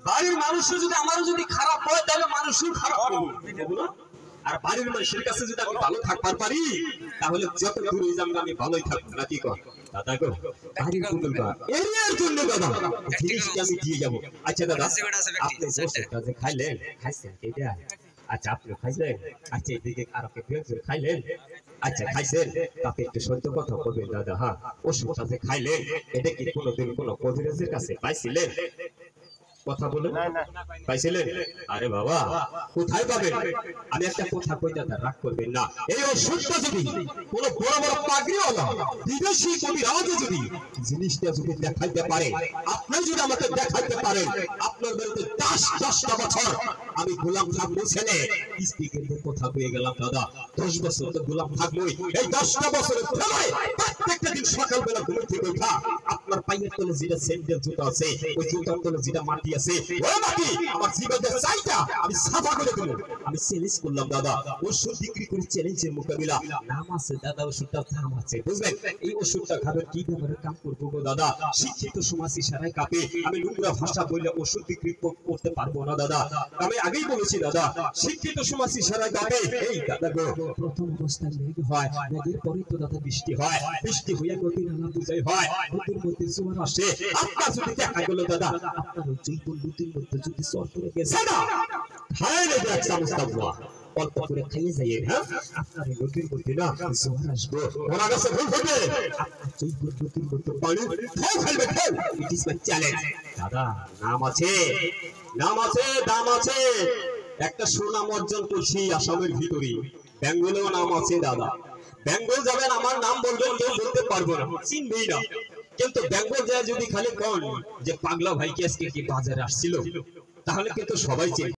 বাড়ির মানুষ যদি আমারও যদি খারাপ হয় তাহলে মানুষও খারাপ হবে না। আর বাড়ির মানুষের কাছে যদি আমি ভালো থাকবার পারি তাহলে যত দূরে যাবো আমি ভালোই থাকবো নাকি কর দাদা গো। বাড়ির কুটুম্বা এর জন্য দাদা জিনিসটা আমি দিয়ে যাবো। আচ্ছা দাদা আপনি গোশতটা যে খাইলেন খাইছেন কেটা? আচ্ছা আপনি খাইলেন? আচ্ছা এদিকে আর কে খাইলেন? আচ্ছা খাইছেন? তাকে একটু সত্য কথা বলবেন দাদা। হ্যাঁ ওষুধটা যে খাইলেন এটা কি কোনোদিন কোনো কবিরাজের কাছে পাইছিলেন? কথা বলে পাইছিলেন? আরে বাবা কোথায় পাবেন? আমি একটা কথা কই দাদা রাগ করবেন না। এই ওষুধটা যদি কোনো বড় বড় পাগড়িওয়ালা বিদেশি কবিরাজ যদি জিনিসটা যদি দেখাইতে পারে, আপনি যদি আমাকে দেখাইতে পারেন আপনার বাড়িতে 10টা বছর আমি গোলাম থাকবো। ছেলে স্পিকারের কথা কয়ে গেলাম দাদা 10 বছর তো গোলাম থাকবোই। এই 10টা বছরের ফেলায় প্রত্যেকটা দিন সকালবেলা ঘুম থেকে ওঠা আপনার পায়ের তলে যেটা স্যান্ডেল জুতা আছে ওই জুতার তলে যেটা মাটি আছে ওই মাটি আমার জীবনের চাইটা আমি সাফা করে দেব। আমি চ্যালেঞ্জ করলাম দাদা ওষুধ বিক্রি করে চ্যালেঞ্জের মোকাবিলা নাম আছে দাদা ওষুধটার দাম আছে বুঝলেন। এই ওষুধটা খাবেন কি ব্যাপারে কাম করবো গো দাদা? শিক্ষিত সমাজ ইশারায় কাঁপে আমি নোংরা ভাষা বললে ওষুধ বিক্রি করতে পারবো না দাদা। আমি আগেই বলেছি দাদা শিক্ষিত সমাজ ইশারায় কাঁপে। এই দাদা গো প্রথম অবস্থায় মেঘ হয়, মেঘের পরে তো দাদা বৃষ্টি হয়, বৃষ্টি হইয়া নদী নালা বুঝাই হয়, নদীর মধ্যে জোয়ার আসে। আপনার যদি দেখা গেল দাদা আপনার জৈবন নদীর মধ্যে যদি চর পড়ে গেছে না খাইলে এক চামচ দাবুয়া অল্প করে খাইয়ে যাইয়ে। হ্যাঁ আপনার নদীর মধ্যে না জোয়ার আসবে ওরা গাছে ফুল ফুটবে আপনার জৈবন নদীর মধ্যে পানি খাও খাইবে খাও। ইট ইজ মাই চ্যালেঞ্জ দাদা। নাম আছে নাম আছে দাম আছে। একটা সুনাম অর্জন করছি আসামের ভিতরে, বেঙ্গলেও নাম আছে দাদা। বেঙ্গল যাবেন আমার নাম বলবেন কেউ বলতে পারবো না চিনবেই না, কিন্তু বেঙ্গল যায় যদি খালি কোন যে পাগলা ভাই কি আজকে কি বাজারে আসছিল তাহলে কিন্তু সবাই চিনবে।